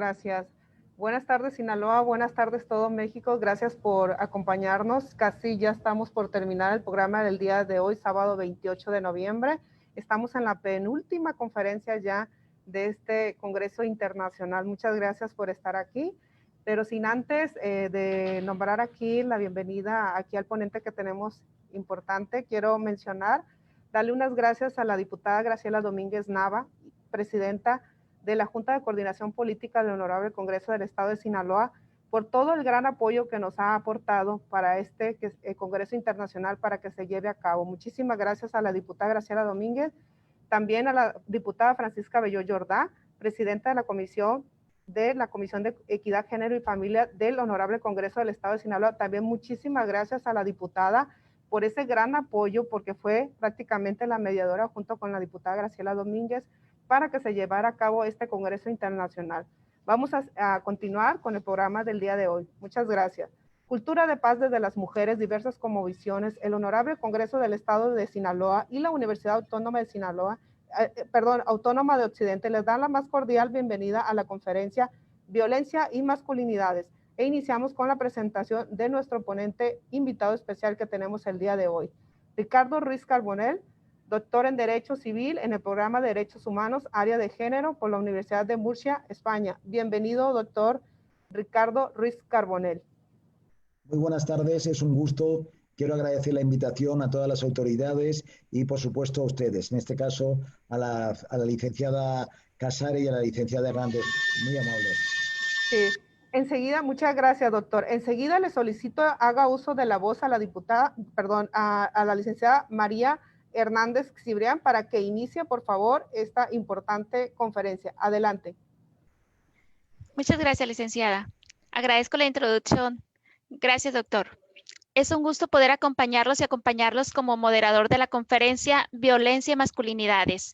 Gracias. Buenas tardes, Sinaloa. Buenas tardes, todo México. Gracias por acompañarnos. Casi ya estamos por terminar el programa del día de hoy, sábado 28 de noviembre. Estamos en la penúltima conferencia ya de este Congreso Internacional. Muchas gracias por estar aquí. Pero sin antes de nombrar aquí la bienvenida aquí al ponente que tenemos importante, quiero mencionar, darle unas gracias a la diputada Graciela Domínguez Nava, presidenta de la Junta de Coordinación Política del Honorable Congreso del Estado de Sinaloa, por todo el gran apoyo que nos ha aportado para este Congreso Internacional para que se lleve a cabo. Muchísimas gracias a la diputada Graciela Domínguez, también a la diputada Francisca Belló Jordá, presidenta de la Comisión de Equidad, Género y Familia del Honorable Congreso del Estado de Sinaloa. También muchísimas gracias a la diputada por ese gran apoyo, porque fue prácticamente la mediadora junto con la diputada Graciela Domínguez para que se llevara a cabo este Congreso Internacional. Vamos a continuar con el programa del día de hoy. Muchas gracias. Cultura de paz desde las mujeres, diversas como visiones, el Honorable Congreso del Estado de Sinaloa y la Universidad Autónoma de Sinaloa, Autónoma de Occidente, les dan la más cordial bienvenida a la conferencia Violencia y Masculinidades. E iniciamos con la presentación de nuestro ponente invitado especial que tenemos el día de hoy, Ricardo Ruiz Carbonell, doctor en Derecho Civil en el programa de Derechos Humanos, área de género, por la Universidad de Murcia, España. Bienvenido, doctor Ricardo Ruiz Carbonell. Muy buenas tardes, es un gusto. Quiero agradecer la invitación a todas las autoridades y, por supuesto, a ustedes, en este caso a la licenciada Casares y a la licenciada Hernández. Muy amables. Sí. Enseguida, muchas gracias, doctor. Enseguida le solicito haga uso de la voz a la diputada, a la licenciada María Hernández Cibrián para que inicie, por favor, esta importante conferencia. Adelante. Muchas gracias, licenciada. Agradezco la introducción. Gracias, doctor. Es un gusto poder acompañarlos y acompañarlos como moderador de la conferencia Violencia y Masculinidades,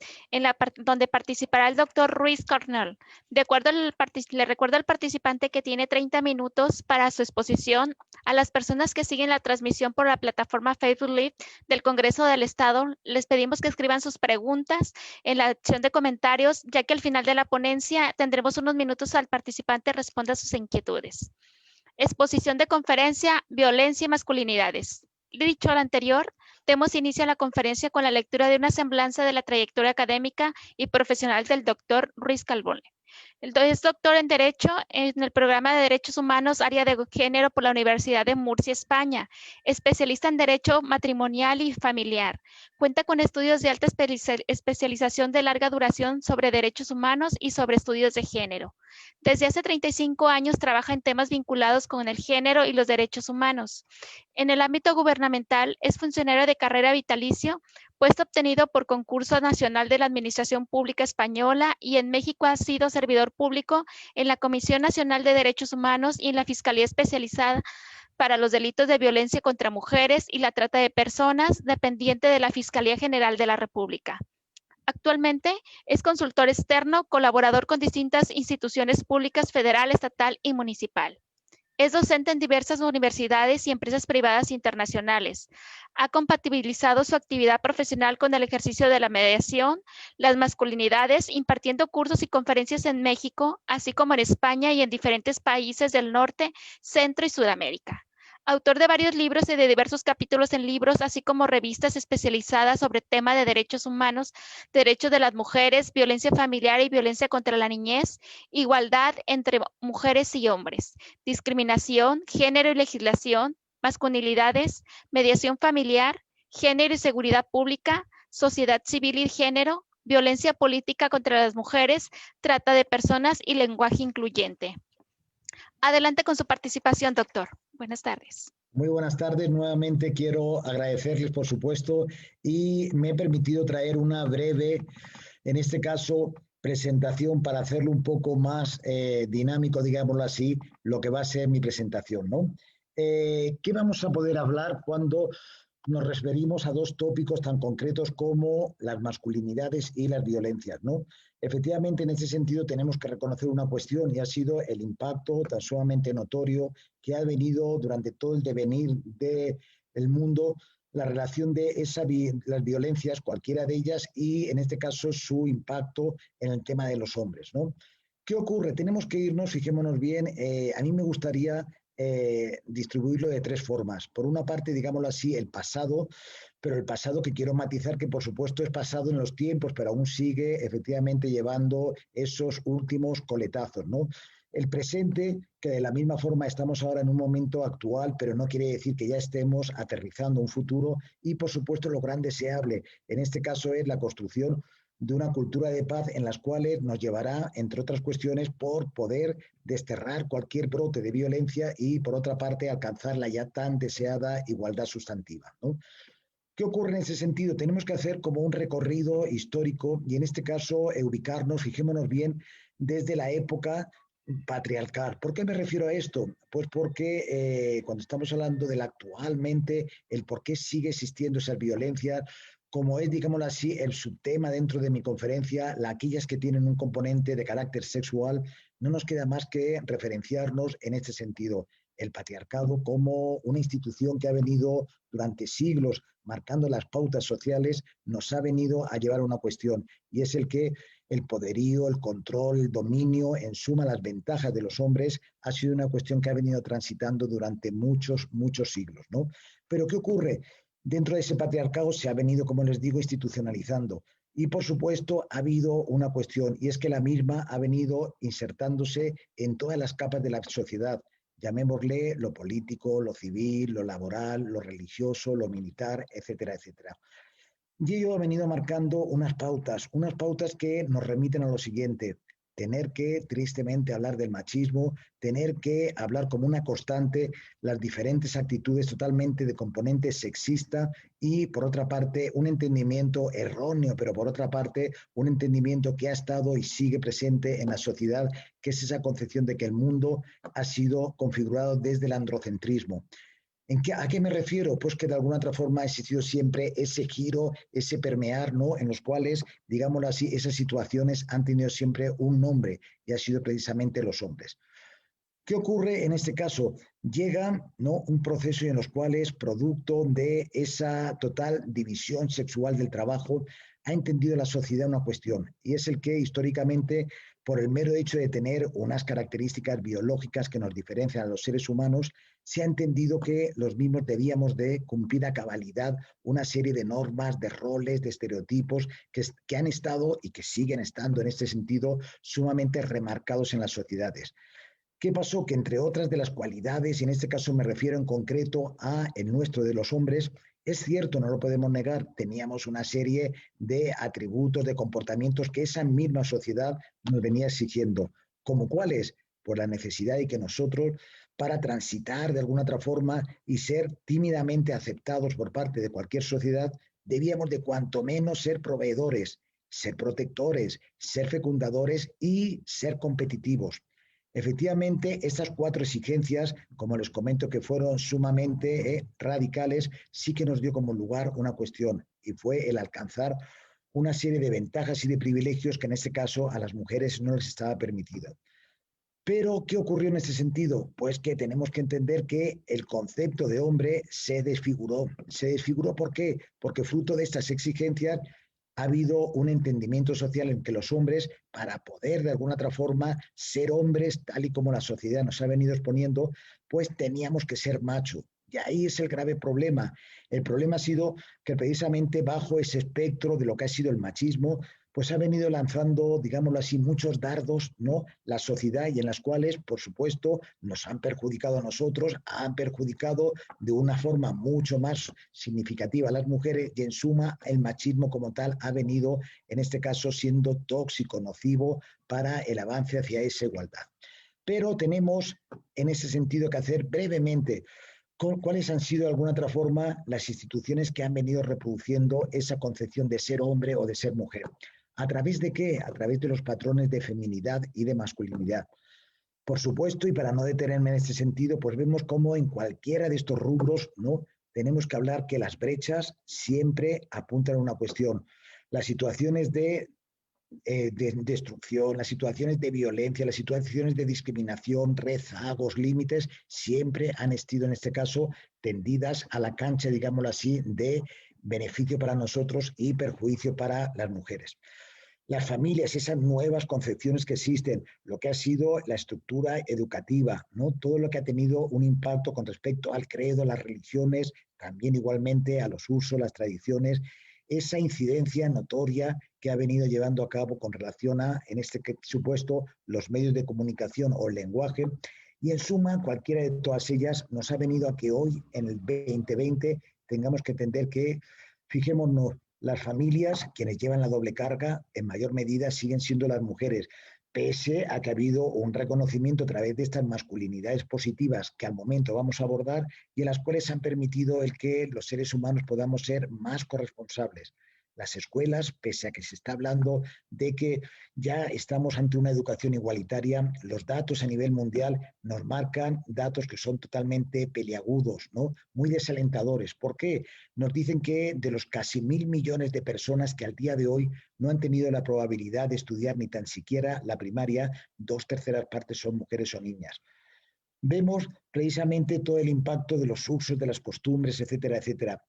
donde participará el doctor Ruiz Carbonell. Le recuerdo al participante que tiene 30 minutos para su exposición. A las personas que siguen la transmisión por la plataforma Facebook Live del Congreso del Estado, les pedimos que escriban sus preguntas en la sección de comentarios, ya que al final de la ponencia tendremos unos minutos al participante responda a sus inquietudes. Exposición de conferencia, Violencia y Masculinidades. Dicho lo anterior, demos inicio a la conferencia con la lectura de una semblanza de la trayectoria académica y profesional del doctor Ruiz Carbonell. Es doctor en Derecho en el programa de Derechos Humanos, área de género por la Universidad de Murcia, España. Especialista en Derecho Matrimonial y Familiar. Cuenta con estudios de alta especialización de larga duración sobre derechos humanos y sobre estudios de género. Desde hace 35 años trabaja en temas vinculados con el género y los derechos humanos. En el ámbito gubernamental es funcionario de carrera vitalicio, puesto obtenido por concurso nacional de la Administración Pública Española, y en México ha sido servidor público en la Comisión Nacional de Derechos Humanos y en la Fiscalía Especializada para los Delitos de Violencia contra Mujeres y la Trata de Personas, dependiente de la Fiscalía General de la República. Actualmente es consultor externo, colaborador con distintas instituciones públicas federal, estatal y municipal. Es docente en diversas universidades y empresas privadas internacionales. Ha compatibilizado su actividad profesional con el ejercicio de la mediación, las masculinidades, impartiendo cursos y conferencias en México, así como en España y en diferentes países del norte, centro y Sudamérica. Autor de varios libros y de diversos capítulos en libros, así como revistas especializadas sobre temas de derechos humanos, derechos de las mujeres, violencia familiar y violencia contra la niñez, igualdad entre mujeres y hombres, discriminación, género y legislación, masculinidades, mediación familiar, género y seguridad pública, sociedad civil y género, violencia política contra las mujeres, trata de personas y lenguaje incluyente. Adelante con su participación, doctor. Buenas tardes. Muy buenas tardes. Nuevamente quiero agradecerles, por supuesto, y me he permitido traer una breve, en este caso, presentación para hacerlo un poco más dinámico, digámoslo así, lo que va a ser mi presentación, ¿no? ¿Qué vamos a poder hablar cuando nos referimos a dos tópicos tan concretos como las masculinidades y las violencias, ¿no? Efectivamente, en ese sentido tenemos que reconocer una cuestión, y ha sido el impacto tan sumamente notorio que ha venido durante todo el devenir del mundo, la relación de las violencias, cualquiera de ellas, y en este caso su impacto en el tema de los hombres, ¿no? ¿Qué ocurre? Tenemos que irnos, fijémonos bien, a mí me gustaría distribuirlo de tres formas. Por una parte, digámoslo así, el pasado, pero el pasado que quiero matizar, que por supuesto es pasado en los tiempos, pero aún sigue efectivamente llevando esos últimos coletazos, ¿no? El presente, que de la misma forma estamos ahora en un momento actual, pero no quiere decir que ya estemos aterrizando un futuro, y por supuesto lo gran deseable, en este caso es la construcción de una cultura de paz en las cuales nos llevará, entre otras cuestiones, por poder desterrar cualquier brote de violencia y, por otra parte, alcanzar la ya tan deseada igualdad sustantiva, ¿no? ¿Qué ocurre en ese sentido? Tenemos que hacer como un recorrido histórico y en este caso ubicarnos, fijémonos bien, desde la época patriarcal. ¿Por qué me refiero a esto? Pues porque cuando estamos hablando del actualmente, el por qué sigue existiendo esa violencia, como es, digámoslo así, el subtema dentro de mi conferencia, aquellas que tienen un componente de carácter sexual, no nos queda más que referenciarnos en este sentido. El patriarcado como una institución que ha venido durante siglos marcando las pautas sociales, nos ha venido a llevar a una cuestión, y es el que el poderío, el control, el dominio, en suma las ventajas de los hombres, ha sido una cuestión que ha venido transitando durante muchos, muchos siglos, ¿no? Pero ¿qué ocurre? Dentro de ese patriarcado se ha venido, como les digo, institucionalizando. Y por supuesto ha habido una cuestión, y es que la misma ha venido insertándose en todas las capas de la sociedad. Llamémosle lo político, lo civil, lo laboral, lo religioso, lo militar, etcétera, etcétera. Y ello ha venido marcando unas pautas que nos remiten a lo siguiente: tener que, tristemente, hablar del machismo, tener que hablar como una constante las diferentes actitudes totalmente de componente sexista y, por otra parte, un entendimiento erróneo, pero por otra parte, un entendimiento que ha estado y sigue presente en la sociedad, que es esa concepción de que el mundo ha sido configurado desde el androcentrismo. ¿A qué me refiero? Pues que de alguna otra forma ha existido siempre ese giro, ese permear, ¿no? En los cuales, digámoslo así, esas situaciones han tenido siempre un nombre y ha sido precisamente los hombres. ¿Qué ocurre en este caso? Llega, ¿no?, un proceso en los cuales, producto de esa total división sexual del trabajo, ha entendido la sociedad una cuestión, y es el que históricamente, por el mero hecho de tener unas características biológicas que nos diferencian a los seres humanos, se ha entendido que los mismos debíamos de cumplir a cabalidad una serie de normas, de roles, de estereotipos que han estado y que siguen estando en este sentido sumamente remarcados en las sociedades. ¿Qué pasó? Que entre otras de las cualidades, y en este caso me refiero en concreto a el nuestro de los hombres, es cierto, no lo podemos negar, teníamos una serie de atributos, de comportamientos que esa misma sociedad nos venía exigiendo. ¿Como cuáles? Pues la necesidad de que nosotros, para transitar de alguna otra forma y ser tímidamente aceptados por parte de cualquier sociedad, debíamos de cuanto menos ser proveedores, ser protectores, ser fecundadores y ser competitivos. Efectivamente, estas cuatro exigencias, como les comento, que fueron sumamente radicales, sí que nos dio como lugar una cuestión, y fue el alcanzar una serie de ventajas y de privilegios que en este caso a las mujeres no les estaba permitido. Pero, ¿qué ocurrió en ese sentido? Pues que tenemos que entender que el concepto de hombre se desfiguró. ¿Se desfiguró por qué? Porque fruto de estas exigencias ha habido un entendimiento social en que los hombres, para poder de alguna otra forma ser hombres, tal y como la sociedad nos ha venido exponiendo, pues teníamos que ser machos. Y ahí es el grave problema. El problema ha sido que precisamente bajo ese espectro de lo que ha sido el machismo, pues ha venido lanzando, digámoslo así, muchos dardos, ¿no?, la sociedad, y en las cuales, por supuesto, nos han perjudicado a nosotros, han perjudicado de una forma mucho más significativa a las mujeres, y en suma el machismo como tal ha venido, en este caso, siendo tóxico, nocivo para el avance hacia esa igualdad. Pero tenemos en ese sentido que hacer brevemente cuáles han sido de alguna otra forma las instituciones que han venido reproduciendo esa concepción de ser hombre o de ser mujer. ¿A través de qué? A través de los patrones de feminidad y de masculinidad. Por supuesto, y para no detenerme en este sentido, pues vemos cómo en cualquiera de estos rubros, ¿no?, tenemos que hablar que las brechas siempre apuntan a una cuestión. Las situaciones de destrucción, las situaciones de violencia, las situaciones de discriminación, rezagos, límites, siempre han estado en este caso tendidas a la cancha, digámoslo así, de beneficio para nosotros y perjuicio para las mujeres. las familias, esas nuevas concepciones que existen, lo que ha sido la estructura educativa, ¿no? Todo lo que ha tenido un impacto con respecto al credo, las religiones, también igualmente a los usos, las tradiciones, esa incidencia notoria que ha venido llevando a cabo con relación a, en este supuesto, los medios de comunicación o el lenguaje. Y en suma, cualquiera de todas ellas nos ha venido a que hoy, en el 2020, tengamos que entender que, fijémonos, las familias, quienes llevan la doble carga, en mayor medida siguen siendo las mujeres, pese a que ha habido un reconocimiento a través de estas masculinidades positivas que al momento vamos a abordar y en las cuales han permitido el que los seres humanos podamos ser más corresponsables. Las escuelas, pese a que se está hablando de que ya estamos ante una educación igualitaria, los datos a nivel mundial nos marcan datos que son totalmente peliagudos, ¿no? Muy desalentadores. ¿Por qué? Nos dicen que de los casi 1.000 millones de personas que al día de hoy no han tenido la probabilidad de estudiar ni tan siquiera la primaria, 2/3 partes son mujeres o niñas. Vemos precisamente todo el impacto de los usos, de las costumbres, etcétera, etcétera.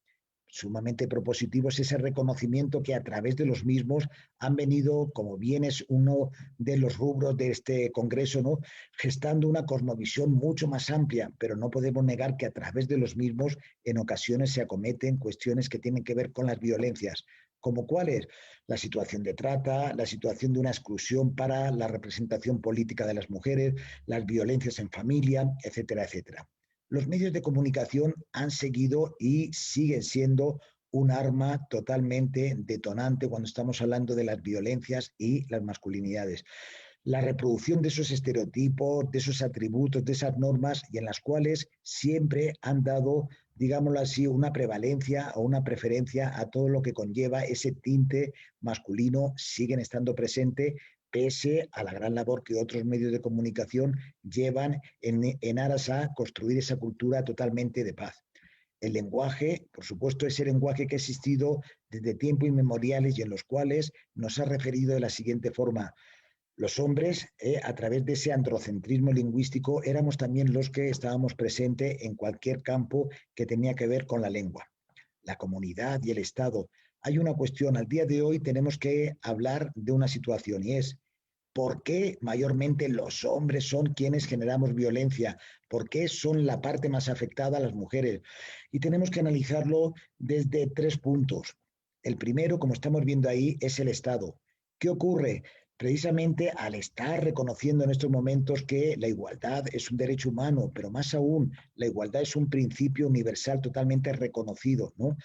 Sumamente propositivo es ese reconocimiento que a través de los mismos han venido, como bien es uno de los rubros de este congreso, ¿no? Gestando una cosmovisión mucho más amplia, pero no podemos negar que a través de los mismos en ocasiones se acometen cuestiones que tienen que ver con las violencias, como cuáles, la situación de trata, la situación de una exclusión para la representación política de las mujeres, las violencias en familia, etcétera, etcétera. Los medios de comunicación han seguido y siguen siendo un arma totalmente detonante cuando estamos hablando de las violencias y las masculinidades. La reproducción de esos estereotipos, de esos atributos, de esas normas y en las cuales siempre han dado, digámoslo así, una prevalencia o una preferencia a todo lo que conlleva ese tinte masculino, siguen estando presentes pese a la gran labor que otros medios de comunicación llevan en aras a construir esa cultura totalmente de paz. El lenguaje, por supuesto, es el lenguaje que ha existido desde tiempos inmemoriales y en los cuales nos ha referido de la siguiente forma. Los hombres, a través de ese androcentrismo lingüístico, éramos también los que estábamos presentes en cualquier campo que tenía que ver con la lengua. La comunidad y el Estado. Hay una cuestión, al día de hoy tenemos que hablar de una situación y es, ¿por qué mayormente los hombres son quienes generamos violencia? ¿Por qué son la parte más afectada a las mujeres? Y tenemos que analizarlo desde 3 puntos. El primero, como estamos viendo ahí, es el Estado. ¿Qué ocurre? Precisamente al estar reconociendo en estos momentos que la igualdad es un derecho humano, pero más aún, la igualdad es un principio universal totalmente reconocido, ¿no?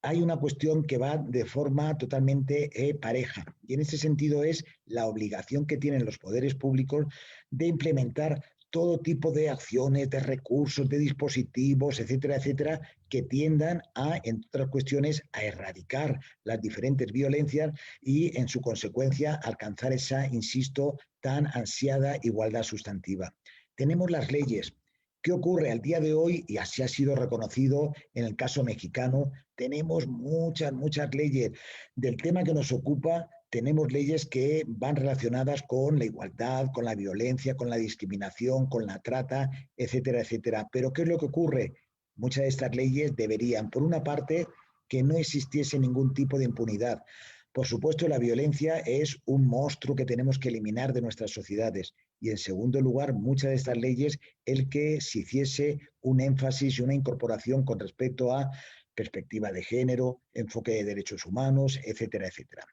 Hay una cuestión que va de forma totalmente pareja. Y en ese sentido es la obligación que tienen los poderes públicos de implementar todo tipo de acciones, de recursos, de dispositivos, etcétera, etcétera, que tiendan a, entre otras cuestiones, a erradicar las diferentes violencias y, en su consecuencia, alcanzar esa, insisto, tan ansiada igualdad sustantiva. Tenemos las leyes. ¿Qué ocurre al día de hoy? Y así ha sido reconocido en el caso mexicano. Tenemos muchas leyes. Del tema que nos ocupa, tenemos leyes que van relacionadas con la igualdad, con la violencia, con la discriminación, con la trata, etcétera, etcétera. Pero ¿qué es lo que ocurre? Muchas de estas leyes deberían, por una parte, que no existiese ningún tipo de impunidad. Por supuesto, la violencia es un monstruo que tenemos que eliminar de nuestras sociedades. Y en segundo lugar, muchas de estas leyes, el que se hiciese un énfasis y una incorporación con respecto a perspectiva de género, enfoque de derechos humanos, etcétera, etcétera.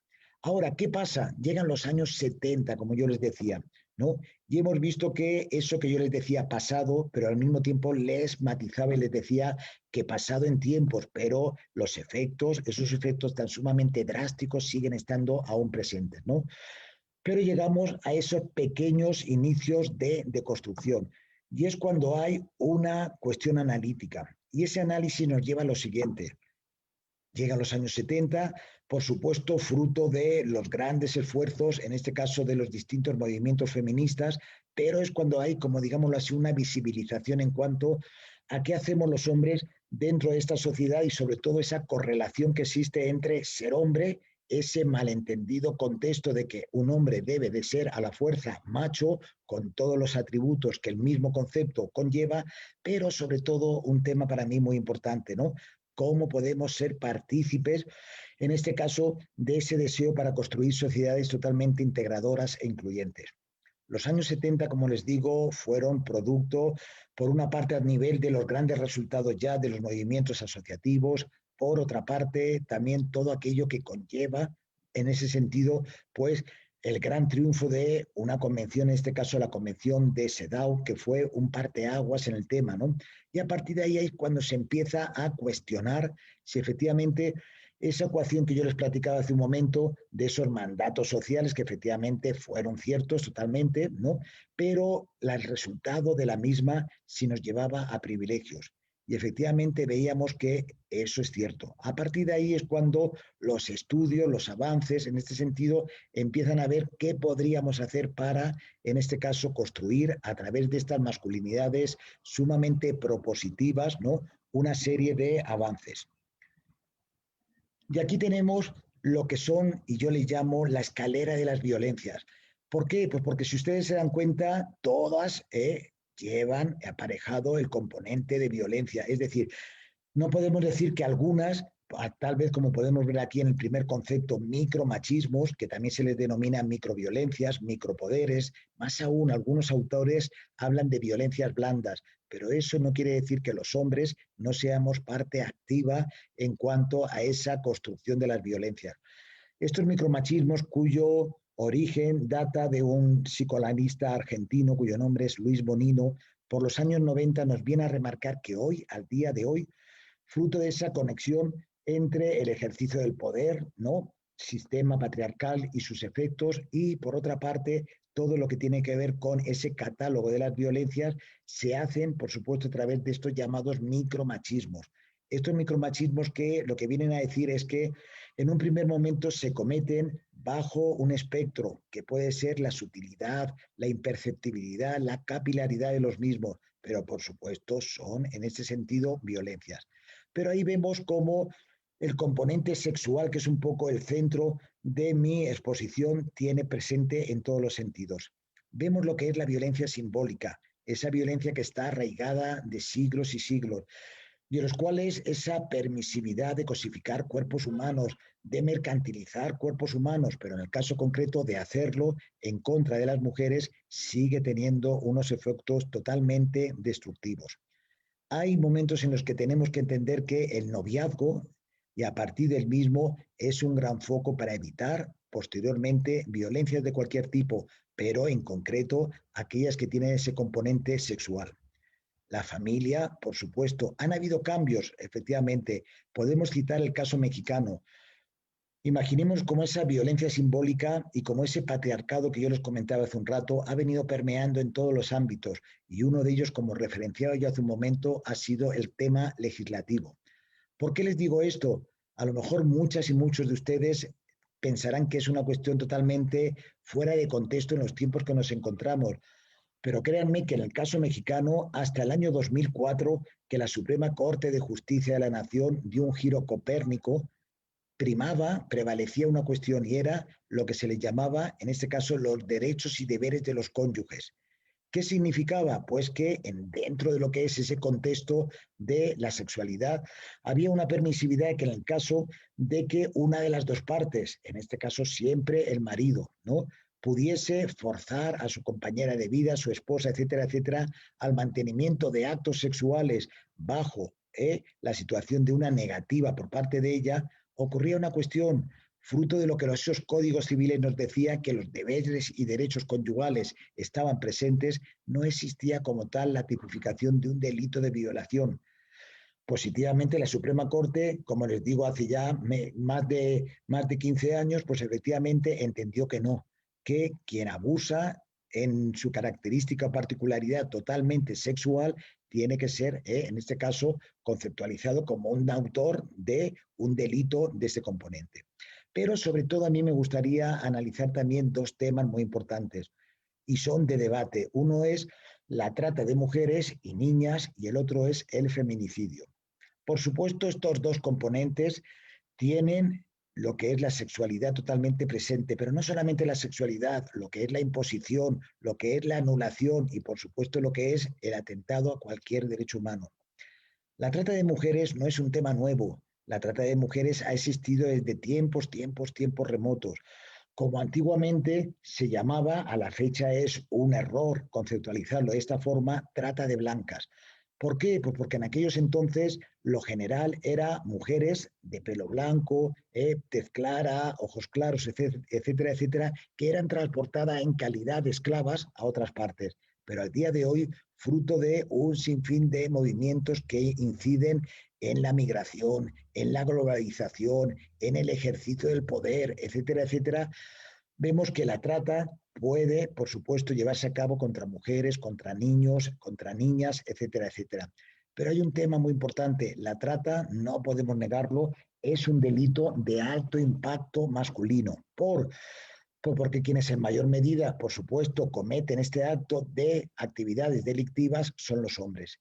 Ahora, ¿qué pasa? Llegan los años 70, como yo les decía, ¿no? Y hemos visto que eso que yo les decía pasado, pero al mismo tiempo les matizaba y les decía que pasado en tiempos, pero los efectos, esos efectos tan sumamente drásticos siguen estando aún presentes, ¿no? Pero llegamos a esos pequeños inicios de construcción. Y es cuando hay una cuestión analítica. Y ese análisis nos lleva a lo siguiente. Llegan los años 70, por supuesto, fruto de los grandes esfuerzos, en este caso de los distintos movimientos feministas, pero es cuando hay, como digámoslo así, una visibilización en cuanto a qué hacemos los hombres dentro de esta sociedad y sobre todo esa correlación que existe entre ser hombre, ese malentendido contexto de que un hombre debe de ser a la fuerza macho, con todos los atributos que el mismo concepto conlleva, pero sobre todo un tema para mí muy importante, ¿no? cómo podemos ser partícipes, en este caso, de ese deseo para construir sociedades totalmente integradoras e incluyentes. Los años 70, como les digo, fueron producto, por una parte, a nivel de los grandes resultados ya de los movimientos asociativos, por otra parte, también todo aquello que conlleva, en ese sentido, pues, el gran triunfo de una convención, en este caso la convención de CEDAW, que fue un parteaguas en el tema, ¿no? Y a partir de ahí es cuando se empieza a cuestionar si efectivamente esa ecuación que yo les platicaba hace un momento, de esos mandatos sociales que efectivamente fueron ciertos totalmente, ¿no? Pero el resultado de la misma sí nos llevaba a privilegios. Y efectivamente veíamos que eso es cierto. A partir de ahí es cuando los estudios, los avances en este sentido, empiezan a ver qué podríamos hacer para, en este caso, construir a través de estas masculinidades sumamente propositivas, ¿no? Una serie de avances. Y aquí tenemos lo que son, y yo les llamo, la escalera de las violencias. ¿Por qué? Pues porque si ustedes se dan cuenta, todas llevan aparejado el componente de violencia. Es decir, no podemos decir que algunas, tal vez como podemos ver aquí en el primer concepto, micromachismos, que también se les denomina microviolencias, micropoderes, más aún algunos autores hablan de violencias blandas, pero eso no quiere decir que los hombres no seamos parte activa en cuanto a esa construcción de las violencias. Estos micromachismos cuyo origen data de un psicoanalista argentino cuyo nombre es Luis Bonino, por los años 90 nos viene a remarcar que hoy, al día de hoy, fruto de esa conexión entre el ejercicio del poder, ¿no? Sistema patriarcal y sus efectos, y por otra parte, todo lo que tiene que ver con ese catálogo de las violencias se hacen, por supuesto, a través de estos llamados micromachismos. Estos micromachismos que lo que vienen a decir es que en un primer momento se cometen bajo un espectro que puede ser la sutilidad, la imperceptibilidad, la capilaridad de los mismos, pero por supuesto son en ese sentido violencias. Pero ahí vemos cómo el componente sexual, que es un poco el centro de mi exposición, tiene presente en todos los sentidos. Vemos lo que es la violencia simbólica, esa violencia que está arraigada de siglos y siglos, y en los cuales esa permisividad de cosificar cuerpos humanos, de mercantilizar cuerpos humanos, pero en el caso concreto de hacerlo en contra de las mujeres, sigue teniendo unos efectos totalmente destructivos. Hay momentos en los que tenemos que entender que el noviazgo, y a partir del mismo, es un gran foco para evitar posteriormente violencias de cualquier tipo, pero en concreto aquellas que tienen ese componente sexual. La familia, por supuesto, han habido cambios, efectivamente. Podemos citar el caso mexicano. Imaginemos cómo esa violencia simbólica y cómo ese patriarcado que yo les comentaba hace un rato ha venido permeando en todos los ámbitos, y uno de ellos, como referenciaba yo hace un momento, ha sido el tema legislativo. ¿Por qué les digo esto? A lo mejor muchas y muchos de ustedes pensarán que es una cuestión totalmente fuera de contexto en los tiempos que nos encontramos, pero créanme que en el caso mexicano, hasta el año 2004, que la Suprema Corte de Justicia de la Nación dio un giro copérnico, prevalecía una cuestión, y era lo que se le llamaba, en este caso, los derechos y deberes de los cónyuges. ¿Qué significaba? Pues que dentro de lo que es ese contexto de la sexualidad, había una permisividad que en el caso de que una de las dos partes, en este caso siempre el marido, ¿no?, pudiese forzar a su compañera de vida, a su esposa, etcétera, etcétera, al mantenimiento de actos sexuales bajo la situación de una negativa por parte de ella, ocurría una cuestión fruto de lo que esos códigos civiles nos decían, que los deberes y derechos conyugales estaban presentes, no existía como tal la tipificación de un delito de violación. Positivamente la Suprema Corte, como les digo, hace ya más de 15 años, pues efectivamente entendió que no, que quien abusa en su característica o particularidad totalmente sexual tiene que ser, en este caso, conceptualizado como un autor de un delito de ese componente. Pero sobre todo a mí me gustaría analizar también dos temas muy importantes y son de debate. Uno es la trata de mujeres y niñas y el otro es el feminicidio. Por supuesto, estos dos componentes tienen lo que es la sexualidad totalmente presente, pero no solamente la sexualidad, lo que es la imposición, lo que es la anulación y por supuesto lo que es el atentado a cualquier derecho humano. La trata de mujeres no es un tema nuevo. La trata de mujeres ha existido desde tiempos remotos. Como antiguamente se llamaba, a la fecha es un error conceptualizarlo de esta forma, trata de blancas. ¿Por qué? Pues porque en aquellos entonces lo general era mujeres de pelo blanco, tez clara, ojos claros, etcétera, etcétera, que eran transportadas en calidad de esclavas a otras partes. Pero al día de hoy, fruto de un sinfín de movimientos que inciden en la migración, en la globalización, en el ejercicio del poder, etcétera, etcétera, vemos que la trata puede, por supuesto, llevarse a cabo contra mujeres, contra niños, contra niñas, etcétera, etcétera. Pero hay un tema muy importante. La trata, no podemos negarlo, es un delito de alto impacto masculino. Porque quienes en mayor medida, por supuesto, cometen este acto de actividades delictivas son los hombres.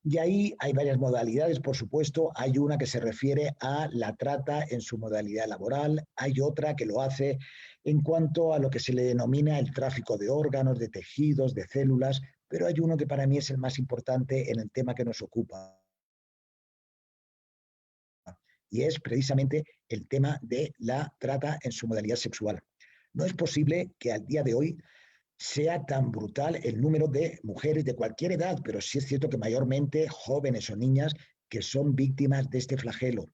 Y ahí hay varias modalidades, por supuesto. Hay una que se refiere a la trata en su modalidad laboral, hay otra que lo hace en cuanto a lo que se le denomina el tráfico de órganos, de tejidos, de células, pero hay uno que para mí es el más importante en el tema que nos ocupa, y es precisamente el tema de la trata en su modalidad sexual. No es posible que al día de hoy sea tan brutal el número de mujeres de cualquier edad, pero sí es cierto que mayormente jóvenes o niñas que son víctimas de este flagelo.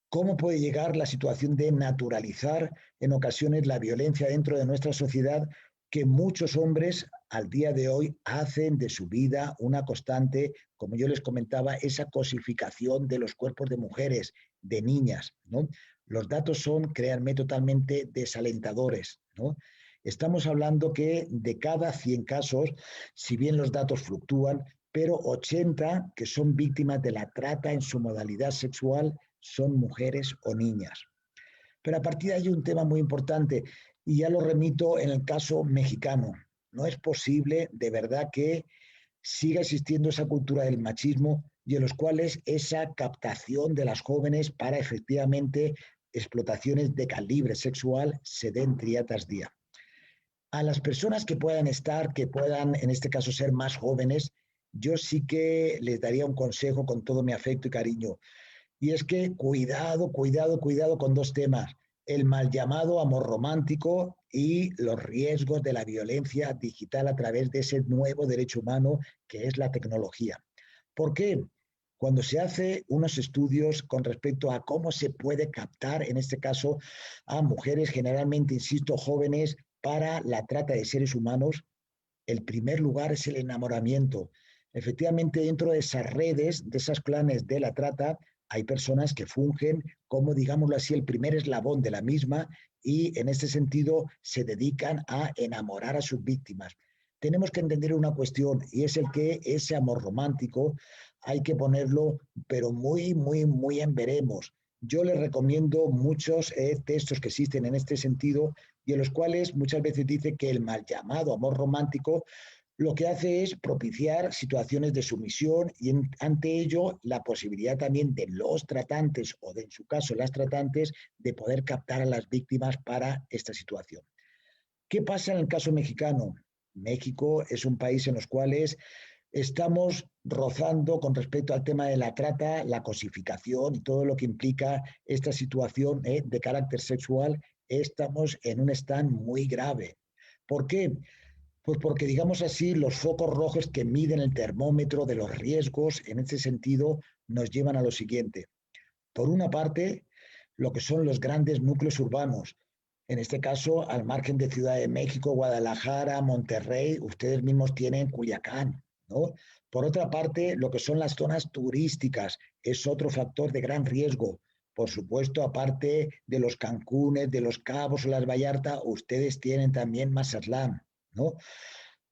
¿Cómo puede llegar la situación de naturalizar en ocasiones la violencia dentro de nuestra sociedad, que muchos hombres al día de hoy hacen de su vida una constante, como yo les comentaba, esa cosificación de los cuerpos de mujeres, de niñas, ¿no? Los datos son, créanme, totalmente desalentadores, ¿no? Estamos hablando que de cada 100 casos, si bien los datos fluctúan, pero 80 que son víctimas de la trata en su modalidad sexual son mujeres o niñas. Pero a partir de ahí hay un tema muy importante, y ya lo remito en el caso mexicano. No es posible de verdad que siga existiendo esa cultura del machismo y en los cuales esa captación de las jóvenes para efectivamente explotaciones de calibre sexual se den día tras día. A las personas que puedan en este caso ser más jóvenes, yo sí que les daría un consejo con todo mi afecto y cariño. Y es que cuidado con dos temas: el mal llamado amor romántico y los riesgos de la violencia digital a través de ese nuevo derecho humano que es la tecnología. ¿Por qué? Cuando se hace unos estudios con respecto a cómo se puede captar, en este caso, a mujeres, generalmente, insisto, jóvenes, para la trata de seres humanos, el primer lugar es el enamoramiento. Efectivamente, dentro de esas redes, de esos clanes de la trata, hay personas que fungen como, digámoslo así, el primer eslabón de la misma, y en este sentido se dedican a enamorar a sus víctimas. Tenemos que entender una cuestión, y es el que ese amor romántico hay que ponerlo, pero muy en veremos. Yo les recomiendo muchos textos que existen en este sentido, y en los cuales muchas veces dice que el mal llamado amor romántico lo que hace es propiciar situaciones de sumisión, y ante ello la posibilidad también de los tratantes, o de, en su caso las tratantes, de poder captar a las víctimas para esta situación. ¿Qué pasa en el caso mexicano? México es un país en los cuales estamos rozando con respecto al tema de la trata, la cosificación y todo lo que implica esta situación de carácter sexual. Estamos en un stand muy grave. ¿Por qué? Pues porque, digamos así, los focos rojos que miden el termómetro de los riesgos en este sentido nos llevan a lo siguiente. Por una parte, lo que son los grandes núcleos urbanos, en este caso, al margen de Ciudad de México, Guadalajara, Monterrey, ustedes mismos tienen Culiacán, ¿no? Por otra parte, lo que son las zonas turísticas es otro factor de gran riesgo. Por supuesto, aparte de los Cancunes, de los Cabos o las Vallarta, ustedes tienen también Mazatlán, ¿no?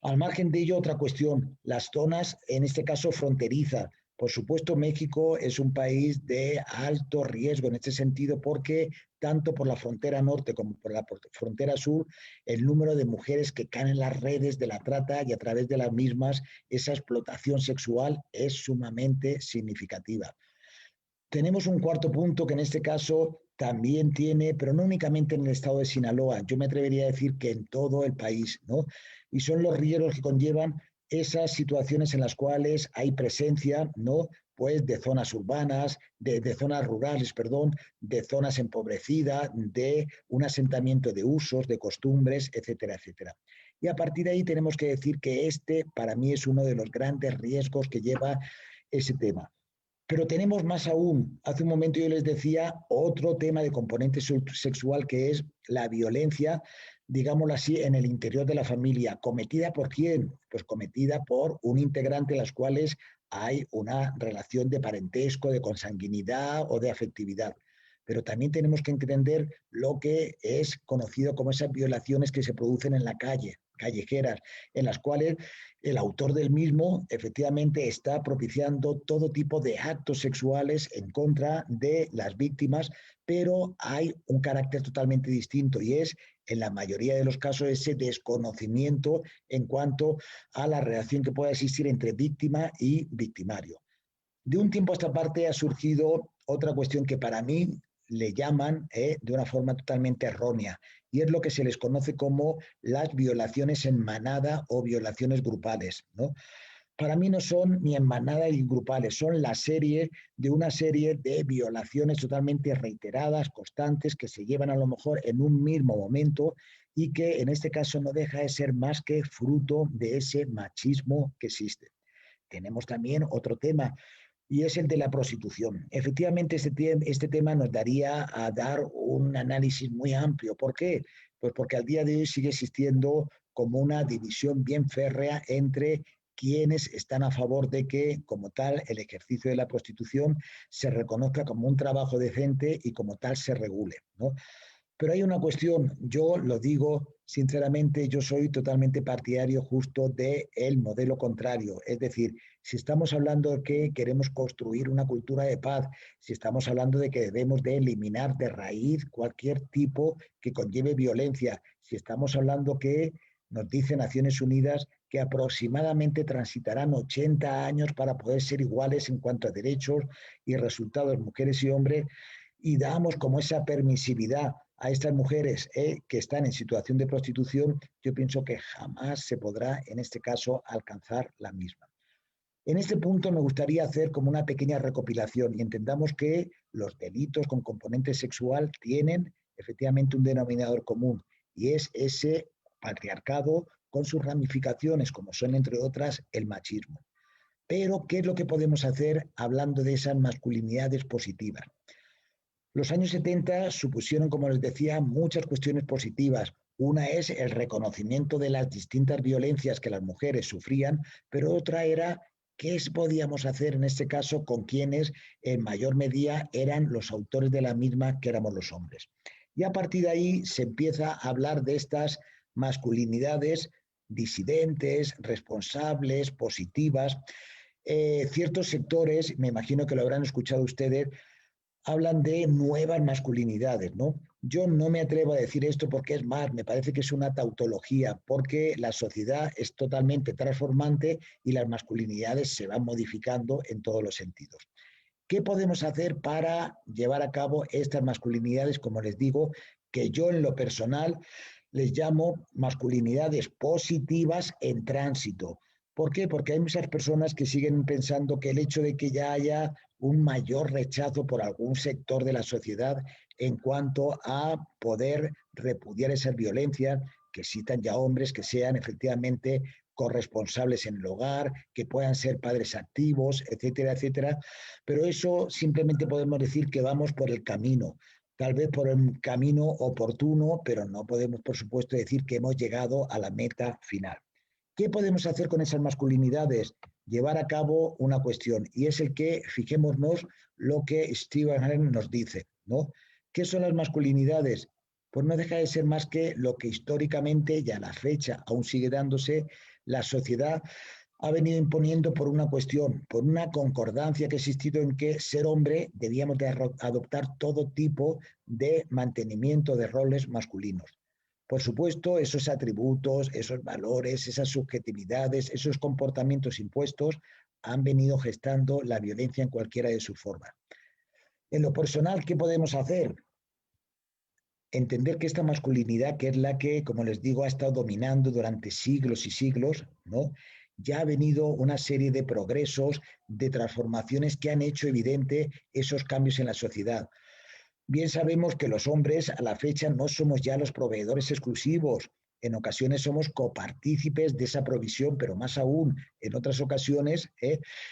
Al margen de ello, otra cuestión, las zonas, en este caso fronterizas. Por supuesto, México es un país de alto riesgo en este sentido, porque tanto por la frontera norte como por la frontera sur, el número de mujeres que caen en las redes de la trata y a través de las mismas, esa explotación sexual es sumamente significativa. Tenemos un cuarto punto que en este caso también tiene, pero no únicamente en el estado de Sinaloa, yo me atrevería a decir que en todo el país, ¿no? Y son los riesgos que conllevan esas situaciones en las cuales hay presencia, ¿no?, pues de zonas urbanas, de zonas rurales, perdón, de zonas empobrecidas, de un asentamiento de usos, de costumbres, etcétera, etcétera. Y a partir de ahí tenemos que decir que este para mí es uno de los grandes riesgos que lleva ese tema. Pero tenemos más aún. Hace un momento yo les decía otro tema de componente sexual que es la violencia, digámoslo así, en el interior de la familia. ¿Cometida por quién? Pues cometida por un integrante en las cuales hay una relación de parentesco, de consanguinidad o de afectividad. Pero también tenemos que entender lo que es conocido como esas violaciones que se producen en la calle, callejeras, en las cuales el autor del mismo efectivamente está propiciando todo tipo de actos sexuales en contra de las víctimas, pero hay un carácter totalmente distinto y es, en la mayoría de los casos, ese desconocimiento en cuanto a la relación que pueda existir entre víctima y victimario. De un tiempo a esta parte ha surgido otra cuestión que para mí le llaman de una forma totalmente errónea, y es lo que se les conoce como las violaciones en manada o violaciones grupales, ¿no? Para mí no son ni en manada ni grupales, son la serie de una serie de violaciones totalmente reiteradas, constantes, que se llevan a lo mejor en un mismo momento y que en este caso no deja de ser más que fruto de ese machismo que existe. Tenemos también otro tema, y es el de la prostitución. Efectivamente, este tema nos daría a dar un análisis muy amplio. ¿Por qué? Pues porque al día de hoy sigue existiendo como una división bien férrea entre quienes están a favor de que, como tal, el ejercicio de la prostitución se reconozca como un trabajo decente y como tal se regule, ¿no? Pero hay una cuestión, yo lo digo sinceramente, yo soy totalmente partidario justo del modelo contrario. Es decir, si estamos hablando de que queremos construir una cultura de paz, si estamos hablando de que debemos de eliminar de raíz cualquier tipo que conlleve violencia, si estamos hablando que nos dice Naciones Unidas que aproximadamente transitarán 80 años para poder ser iguales en cuanto a derechos y resultados mujeres y hombres, y damos como esa permisividad a estas mujeres que están en situación de prostitución, yo pienso que jamás se podrá, en este caso, alcanzar la misma. En este punto me gustaría hacer como una pequeña recopilación y entendamos que los delitos con componente sexual tienen efectivamente un denominador común y es ese patriarcado con sus ramificaciones, como son, entre otras, el machismo. Pero, ¿qué es lo que podemos hacer hablando de esas masculinidades positivas? Los años 70 supusieron, como les decía, muchas cuestiones positivas. Una es el reconocimiento de las distintas violencias que las mujeres sufrían, pero otra era qué podíamos hacer en este caso con quienes en mayor medida eran los autores de la misma, que éramos los hombres. Y a partir de ahí se empieza a hablar de estas masculinidades disidentes, responsables, positivas. Ciertos sectores, me imagino que lo habrán escuchado ustedes, hablan de nuevas masculinidades, ¿no? Yo no me atrevo a decir esto porque es más, me parece que es una tautología, porque la sociedad es totalmente transformante y las masculinidades se van modificando en todos los sentidos. ¿Qué podemos hacer para llevar a cabo estas masculinidades, como les digo, que yo en lo personal les llamo masculinidades positivas en tránsito? ¿Por qué? Porque hay muchas personas que siguen pensando que el hecho de que ya haya un mayor rechazo por algún sector de la sociedad en cuanto a poder repudiar esas violencias, que existan ya hombres que sean efectivamente corresponsables en el hogar, que puedan ser padres activos, etcétera, etcétera. Pero eso simplemente podemos decir que vamos por el camino, tal vez por el camino oportuno, pero no podemos, por supuesto, decir que hemos llegado a la meta final. ¿Qué podemos hacer con esas masculinidades? Llevar a cabo una cuestión, y es el que fijémonos lo que Stephen Hahn nos dice, ¿no? ¿Qué son las masculinidades? Pues no deja de ser más que lo que históricamente y a la fecha aún sigue dándose, la sociedad ha venido imponiendo por una cuestión, por una concordancia que ha existido en que ser hombre debíamos de adoptar todo tipo de mantenimiento de roles masculinos. Por supuesto, esos atributos, esos valores, esas subjetividades, esos comportamientos impuestos han venido gestando la violencia en cualquiera de sus formas. En lo personal, ¿qué podemos hacer? Entender que esta masculinidad, que es la que, como les digo, ha estado dominando durante siglos y siglos, ¿no? ya ha venido una serie de progresos, de transformaciones que han hecho evidente esos cambios en la sociedad. Bien sabemos que los hombres a la fecha no somos ya los proveedores exclusivos. En ocasiones somos copartícipes de esa provisión, pero más aún en otras ocasiones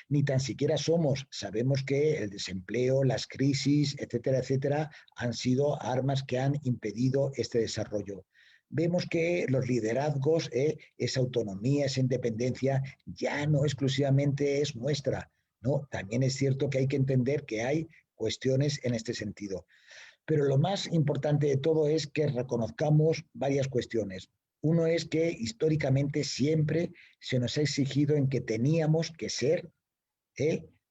ni tan siquiera somos. Sabemos que el desempleo, las crisis, etcétera, etcétera, han sido armas que han impedido este desarrollo. Vemos que los liderazgos, esa autonomía, esa independencia, ya no exclusivamente es nuestra, ¿no? También es cierto que hay que entender que hay cuestiones en este sentido. Pero lo más importante de todo es que reconozcamos varias cuestiones. Uno es que históricamente siempre se nos ha exigido en que teníamos que ser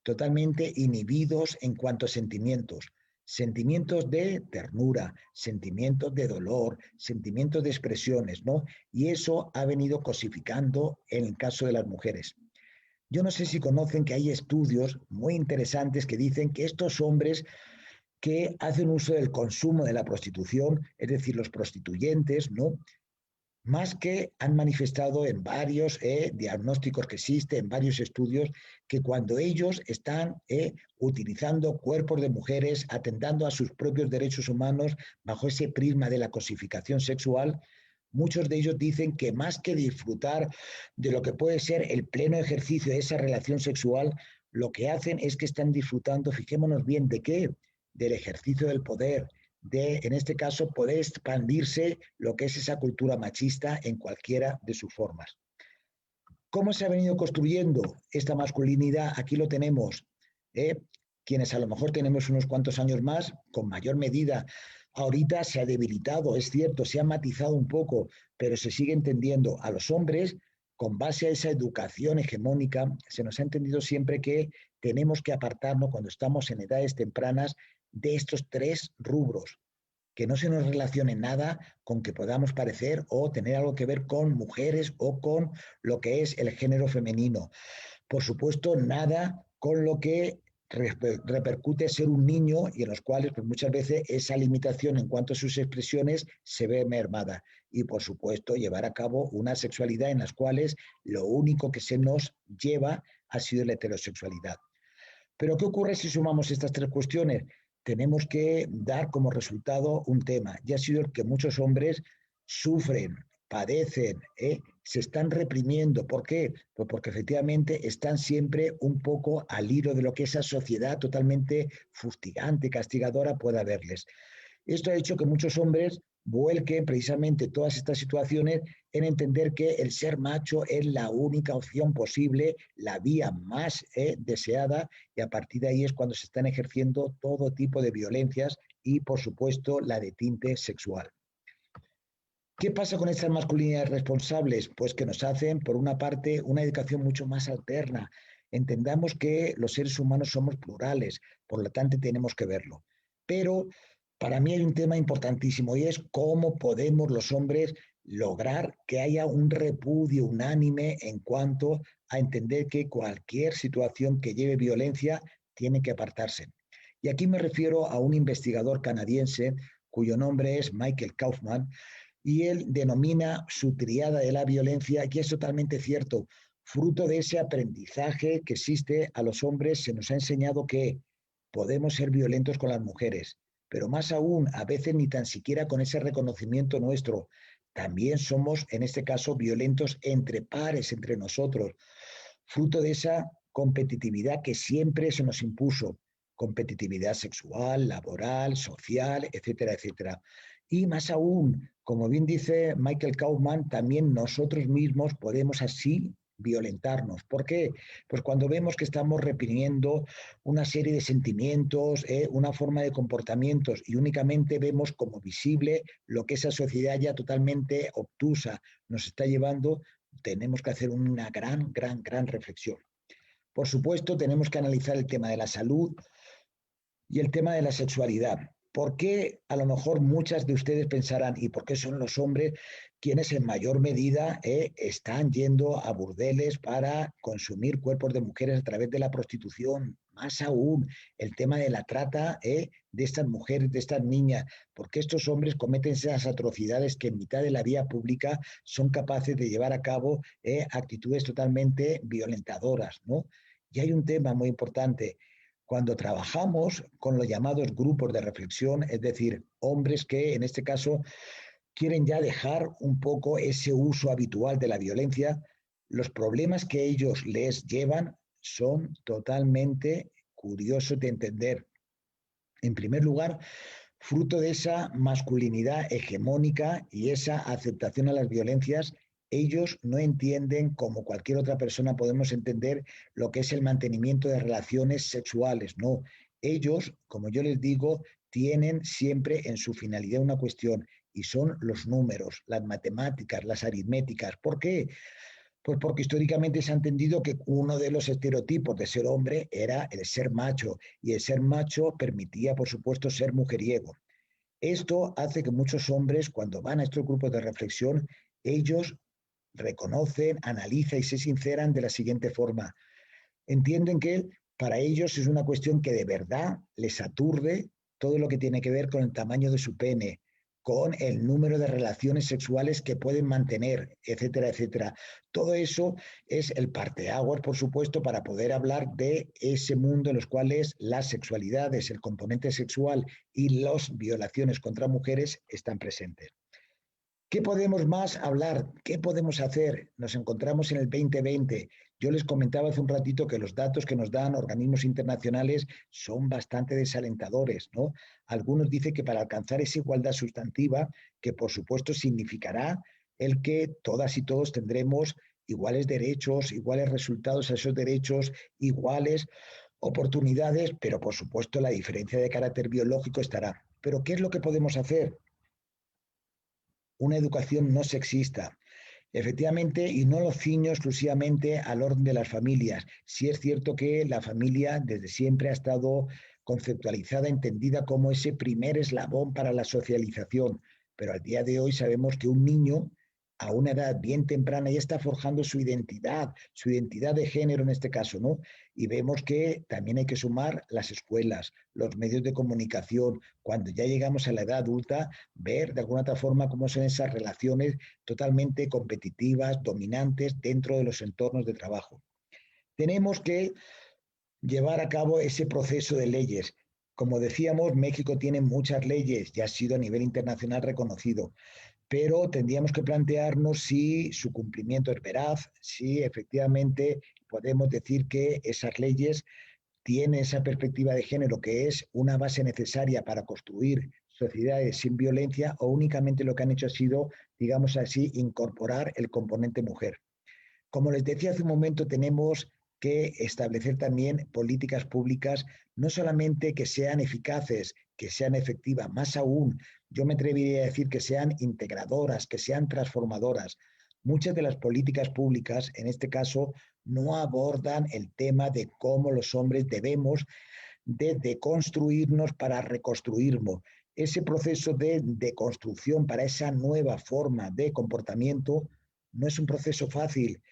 totalmente inhibidos en cuanto a sentimientos. Sentimientos de ternura, sentimientos de dolor, sentimientos de expresiones, ¿no? Y eso ha venido cosificando en el caso de las mujeres. Yo no sé si conocen que hay estudios muy interesantes que dicen que estos hombres que hacen uso del consumo de la prostitución, es decir, los prostituyentes, ¿no? Más que han manifestado en varios diagnósticos que existen, en varios estudios, que cuando ellos están utilizando cuerpos de mujeres, atentando a sus propios derechos humanos bajo ese prisma de la cosificación sexual, muchos de ellos dicen que más que disfrutar de lo que puede ser el pleno ejercicio de esa relación sexual, lo que hacen es que están disfrutando, fijémonos bien, ¿de qué? Del ejercicio del poder, de, en este caso, poder expandirse lo que es esa cultura machista en cualquiera de sus formas. ¿Cómo se ha venido construyendo esta masculinidad? Aquí lo tenemos. Quienes a lo mejor tenemos unos cuantos años más, con mayor medida, ahorita se ha debilitado, es cierto, se ha matizado un poco, pero se sigue entendiendo a los hombres con base a esa educación hegemónica. Se nos ha entendido siempre que tenemos que apartarnos cuando estamos en edades tempranas de estos tres rubros, que no se nos relacione nada con que podamos parecer o tener algo que ver con mujeres o con lo que es el género femenino. Por supuesto, nada con lo que repercute ser un niño y en los cuales pues, muchas veces esa limitación en cuanto a sus expresiones se ve mermada. Y por supuesto, llevar a cabo una sexualidad en las cuales lo único que se nos lleva ha sido la heterosexualidad. Pero ¿qué ocurre si sumamos estas tres cuestiones? Tenemos que dar como resultado un tema, y ha sido el que muchos hombres sufren, padecen, se están reprimiendo. ¿Por qué? Pues porque efectivamente están siempre un poco al hilo de lo que esa sociedad totalmente fustigante, castigadora pueda verles. Esto ha hecho que muchos hombres vuelquen precisamente todas estas situaciones en entender que el ser macho es la única opción posible, la vía más deseada, y a partir de ahí es cuando se están ejerciendo todo tipo de violencias y, por supuesto, la de tinte sexual. ¿Qué pasa con estas masculinidades responsables? Pues que nos hacen, por una parte, una educación mucho más alterna. Entendamos que los seres humanos somos plurales, por lo tanto tenemos que verlo. Pero para mí hay un tema importantísimo y es cómo podemos los hombres lograr que haya un repudio unánime en cuanto a entender que cualquier situación que lleve violencia tiene que apartarse. Y aquí me refiero a un investigador canadiense cuyo nombre es Michael Kaufman, y él denomina su triada de la violencia, que es totalmente cierto. Fruto de ese aprendizaje que existe a los hombres, se nos ha enseñado que podemos ser violentos con las mujeres, pero más aún, a veces ni tan siquiera con ese reconocimiento nuestro. También somos, en este caso, violentos entre pares, entre nosotros, fruto de esa competitividad que siempre se nos impuso, competitividad sexual, laboral, social, etcétera, etcétera. Y más aún, como bien dice Michael Kaufman, también nosotros mismos podemos así violentarnos. ¿Por qué? Pues cuando vemos que estamos reprimiendo una serie de sentimientos, una forma de comportamientos y únicamente vemos como visible lo que esa sociedad ya totalmente obtusa nos está llevando, tenemos que hacer una gran reflexión. Por supuesto, tenemos que analizar el tema de la salud y el tema de la sexualidad. ¿Por qué a lo mejor muchas de ustedes pensarán, y por qué son los hombres quienes en mayor medida están yendo a burdeles para consumir cuerpos de mujeres a través de la prostitución? más aún el tema de la trata de estas mujeres, de estas niñas, porque estos hombres cometen esas atrocidades que en mitad de la vía pública son capaces de llevar a cabo actitudes totalmente violentadoras, ¿no? Y hay un tema muy importante. Cuando trabajamos con los llamados grupos de reflexión, es decir, hombres que en este caso quieren ya dejar un poco ese uso habitual de la violencia, los problemas que ellos les llevan son totalmente curiosos de entender. En primer lugar, fruto de esa masculinidad hegemónica y esa aceptación a las violencias, ellos no entienden, como cualquier otra persona podemos entender, lo que es el mantenimiento de relaciones sexuales. No, ellos, como yo les digo, tienen siempre en su finalidad una cuestión, y son los números, las matemáticas, las aritméticas. ¿Por qué? Pues porque históricamente se ha entendido que uno de los estereotipos de ser hombre era el ser macho, y el ser macho permitía, por supuesto, ser mujeriego. Esto hace que muchos hombres, cuando van a estos grupos de reflexión, ellos reconocen, analizan y se sinceran de la siguiente forma. Entienden que para ellos es una cuestión que de verdad les aturde todo lo que tiene que ver con el tamaño de su pene, con el número de relaciones sexuales que pueden mantener, etcétera, etcétera. Todo eso es el parteaguas, por supuesto, para poder hablar de ese mundo en los cuales las sexualidades, el componente sexual y las violaciones contra mujeres están presentes. ¿Qué podemos más hablar? ¿Qué podemos hacer? Nos encontramos en el 2020. Yo les comentaba hace un ratito que los datos que nos dan organismos internacionales son bastante desalentadores, ¿no? Algunos dicen que para alcanzar esa igualdad sustantiva, que por supuesto significará el que todas y todos tendremos iguales derechos, iguales resultados a esos derechos, iguales oportunidades, pero por supuesto la diferencia de carácter biológico estará. ¿Pero qué es lo que podemos hacer? Una educación no sexista, efectivamente, y no lo ciño exclusivamente al orden de las familias. Sí es cierto que la familia desde siempre ha estado conceptualizada, entendida como ese primer eslabón para la socialización, pero al día de hoy sabemos que un niño a una edad bien temprana ya está forjando su identidad de género en este caso, ¿no? Y vemos que también hay que sumar las escuelas, los medios de comunicación, cuando ya llegamos a la edad adulta, ver de alguna otra forma cómo son esas relaciones totalmente competitivas, dominantes dentro de los entornos de trabajo. Tenemos que llevar a cabo ese proceso de leyes. Como decíamos, México tiene muchas leyes, ya ha sido a nivel internacional reconocido, pero tendríamos que plantearnos si su cumplimiento es veraz, si efectivamente podemos decir que esas leyes tienen esa perspectiva de género que es una base necesaria para construir sociedades sin violencia, o únicamente lo que han hecho ha sido, digamos así, incorporar el componente mujer. Como les decía hace un momento, tenemos que establecer también políticas públicas, no solamente que sean eficaces, que sean efectivas, más aún, yo me atrevería a decir que sean integradoras, que sean transformadoras. Muchas de las políticas públicas, en este caso, no abordan el tema de cómo los hombres debemos de deconstruirnos para reconstruirnos. Ese proceso de deconstrucción para esa nueva forma de comportamiento no es un proceso fácil.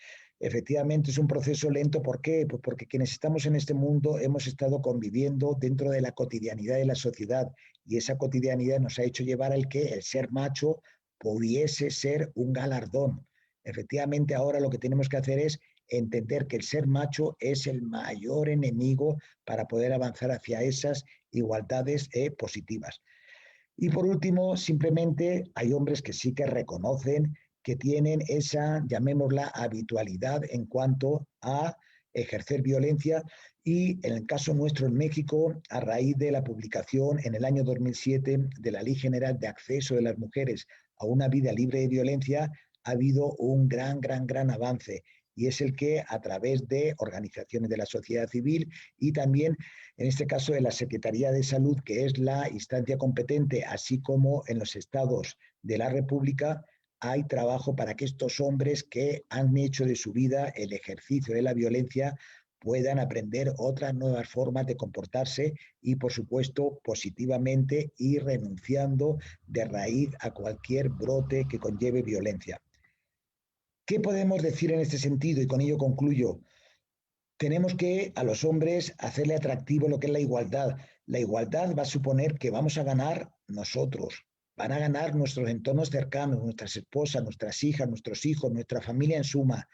Efectivamente, es un proceso lento. ¿Por qué? Pues porque quienes estamos en este mundo hemos estado conviviendo dentro de la cotidianidad de la sociedad, y esa cotidianidad nos ha hecho llevar al que el ser macho pudiese ser un galardón. Efectivamente, ahora lo que tenemos que hacer es entender que el ser macho es el mayor enemigo para poder avanzar hacia esas igualdades positivas. Y por último, simplemente hay hombres que sí que reconocen que tienen esa, llamémosla, habitualidad en cuanto a ejercer violencia, y en el caso nuestro en México, a raíz de la publicación en el año 2007 de la Ley General de Acceso de las Mujeres a una vida libre de violencia, ha habido un gran avance, y es el que a través de organizaciones de la sociedad civil y también en este caso de la Secretaría de Salud, que es la instancia competente, así como en los estados de la República, hay trabajo para que estos hombres que han hecho de su vida el ejercicio de la violencia puedan aprender otras nuevas formas de comportarse y, por supuesto, positivamente, y renunciando de raíz a cualquier brote que conlleve violencia. ¿Qué podemos decir en este sentido? Y con ello concluyo. tenemos que a los hombres hacerle atractivo lo que es la igualdad. La igualdad va a suponer que vamos a ganar nosotros, van a ganar nuestros entornos cercanos, nuestras esposas, nuestras hijas, nuestros hijos, nuestra familia en suma.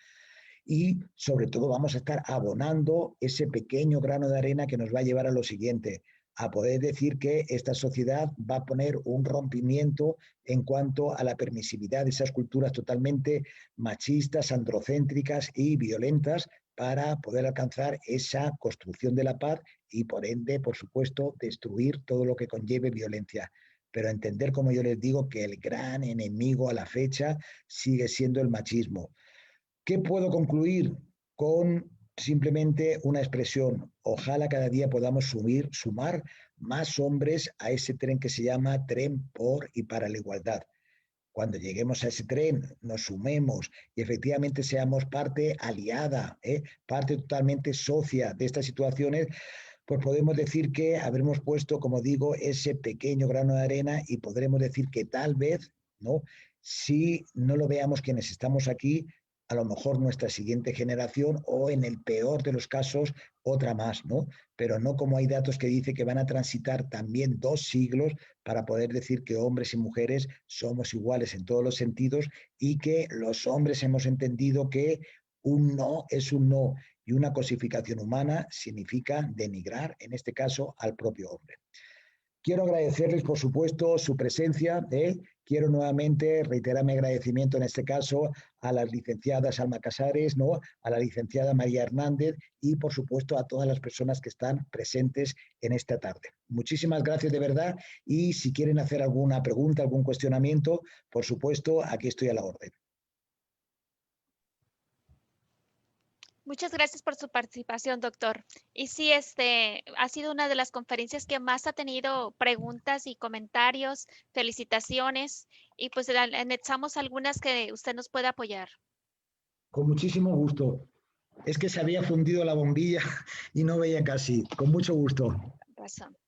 Y sobre todo vamos a estar abonando ese pequeño grano de arena que nos va a llevar a lo siguiente, a poder decir que esta sociedad va a poner un rompimiento en cuanto a la permisividad de esas culturas totalmente machistas, androcéntricas y violentas para poder alcanzar esa construcción de la paz y por ende, por supuesto, destruir todo lo que conlleve violencia. Pero entender, como yo les digo, que el gran enemigo a la fecha sigue siendo el machismo. ¿Qué puedo concluir con simplemente una expresión? Ojalá cada día podamos sumar más hombres a ese tren que se llama tren por y para la igualdad. Cuando lleguemos a ese tren, nos sumemos y efectivamente seamos parte aliada, parte totalmente socia de estas situaciones, pues podemos decir que habremos puesto, como digo, ese pequeño grano de arena y podremos decir que tal vez, ¿no? Si no lo veamos quienes estamos aquí, a lo mejor nuestra siguiente generación o en el peor de los casos otra más, ¿no? Pero no como hay datos que dicen que van a transitar también 2 siglos para poder decir que hombres y mujeres somos iguales en todos los sentidos y que los hombres hemos entendido que un no es un no y una cosificación humana significa denigrar, en este caso, al propio hombre. Quiero agradecerles, por supuesto, su presencia. Quiero nuevamente reiterar mi agradecimiento, en este caso, a las licenciadas Alma Casares, ¿no? A la licenciada María Hernández y, por supuesto, a todas las personas que están presentes en esta tarde. Muchísimas gracias de verdad y si quieren hacer alguna pregunta, algún cuestionamiento, por supuesto, aquí estoy a la orden. Muchas gracias por su participación, doctor. Y sí, ha sido una de las conferencias que más ha tenido preguntas y comentarios, felicitaciones, y pues anexamos algunas que usted nos puede apoyar. Con muchísimo gusto. Es que se había fundido la bombilla y no veía casi. Con mucho gusto. Razón.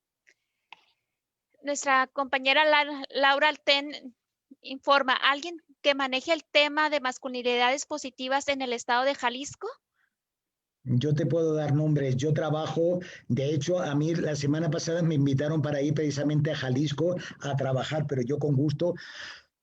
Nuestra compañera Laura Altén informa, ¿alguien que maneje el tema de masculinidades positivas en el estado de Jalisco? Yo te puedo dar nombres. Yo trabajo, de hecho, a mí la semana pasada me invitaron para ir precisamente a Jalisco a trabajar, pero yo con gusto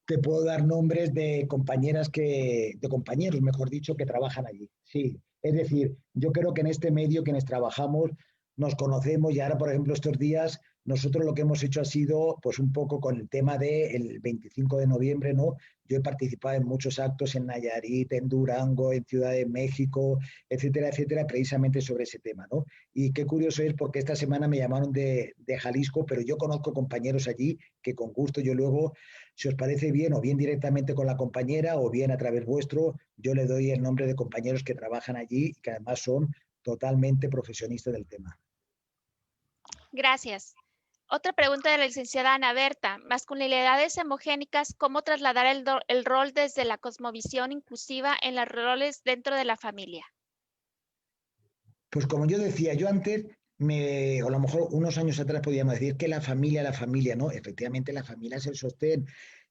te puedo dar nombres de de compañeros, mejor dicho, que trabajan allí. Sí, es decir, yo creo que en este medio quienes trabajamos nos conocemos y ahora, por ejemplo, estos días nosotros lo que hemos hecho ha sido, pues un poco con el tema del 25 de noviembre, ¿no? Yo he participado en muchos actos en Nayarit, en Durango, en Ciudad de México, etcétera, etcétera, precisamente sobre ese tema, ¿no? Y qué curioso es porque esta semana me llamaron de Jalisco, pero yo conozco compañeros allí que con gusto yo luego, si os parece bien, o bien directamente con la compañera o bien a través vuestro, yo le doy el nombre de compañeros que trabajan allí y que además son totalmente profesionistas del tema. Gracias. Otra pregunta de la licenciada Ana Berta. Masculinidades hemogénicas, ¿cómo trasladar el rol desde la cosmovisión inclusiva en los roles dentro de la familia? Pues como yo decía, yo antes, o a lo mejor unos años atrás podíamos decir que la familia, ¿no? Efectivamente la familia es el sostén.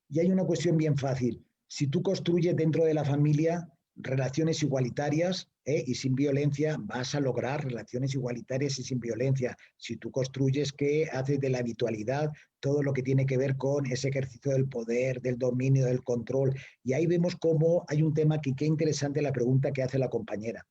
Y hay una cuestión bien fácil. Si tú construyes dentro de la familia relaciones igualitarias y sin violencia, vas a lograr relaciones igualitarias y sin violencia. Si tú construyes que haces de la habitualidad todo lo que tiene que ver con ese ejercicio del poder, del dominio, del control. Y ahí vemos cómo hay un tema que qué interesante la pregunta que hace la compañera.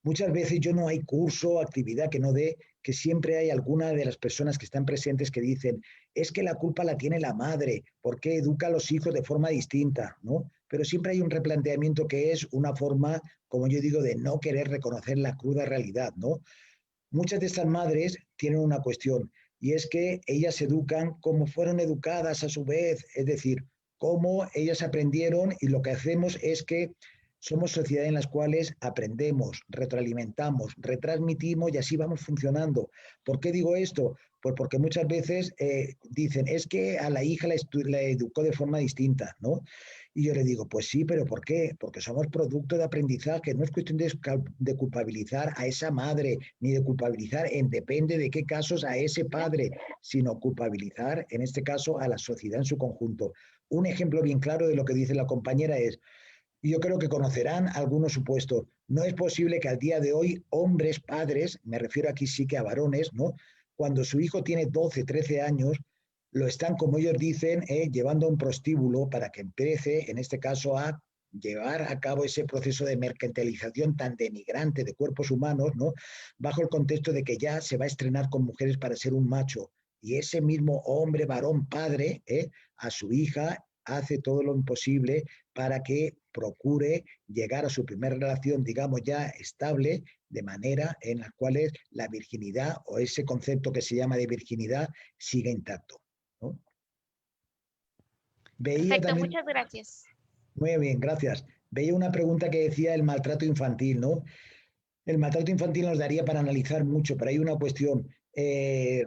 Muchas veces yo no hay curso, actividad que no dé, que siempre hay alguna de las personas que están presentes que dicen, es que la culpa la tiene la madre, porque educa a los hijos de forma distinta, ¿no? Pero siempre hay un replanteamiento que es una forma, como yo digo, de no querer reconocer la cruda realidad, ¿no? Muchas de estas madres tienen una cuestión, y es que ellas educan como fueron educadas a su vez, es decir, cómo ellas aprendieron y lo que hacemos es que somos sociedades en las cuales aprendemos, retroalimentamos, retransmitimos y así vamos funcionando. ¿Por qué digo esto? Pues porque muchas veces dicen, es que a la hija la educó de forma distinta, ¿no? Y yo le digo, pues sí, pero ¿por qué? Porque somos producto de aprendizaje, no es cuestión de culpabilizar a esa madre, ni de culpabilizar en depende de qué casos a ese padre, sino culpabilizar, en este caso, a la sociedad en su conjunto. Un ejemplo bien claro de lo que dice la compañera es, y yo creo que conocerán algunos supuestos. No es posible que al día de hoy hombres, padres, me refiero aquí sí que a varones, ¿no? Cuando su hijo tiene 12, 13 años, lo están, como ellos dicen, llevando a un prostíbulo para que empiece, en este caso, a llevar a cabo ese proceso de mercantilización tan denigrante de cuerpos humanos, ¿no? Bajo el contexto de que ya se va a estrenar con mujeres para ser un macho. Y ese mismo hombre, varón, padre, a su hija hace todo lo imposible para que procure llegar a su primera relación, digamos, ya estable, de manera en la cual la virginidad o ese concepto que se llama de virginidad sigue intacto, ¿no? Veía Perfecto, también, muchas gracias. muy bien, gracias. Veía una pregunta que decía el maltrato infantil, ¿no? El maltrato infantil nos daría para analizar mucho, pero hay una cuestión.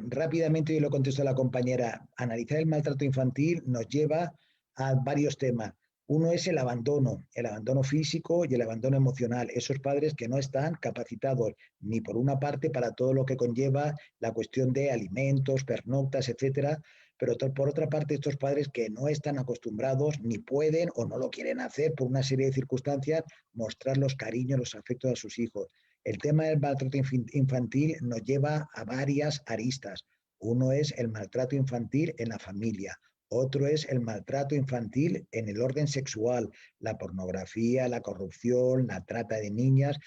Rápidamente yo lo contesto a la compañera. Analizar el maltrato infantil nos lleva a varios temas. Uno es el abandono físico y el abandono emocional. Esos padres que no están capacitados ni por una parte para todo lo que conlleva la cuestión de alimentos, pernoctas, etcétera, pero por otra parte estos padres que no están acostumbrados ni pueden o no lo quieren hacer por una serie de circunstancias, mostrar los cariños, los afectos a sus hijos. El tema del maltrato infantil nos lleva a varias aristas. Uno es el maltrato infantil en la familia, otro es el maltrato infantil en el orden sexual, la pornografía, la corrupción, la trata de niñas.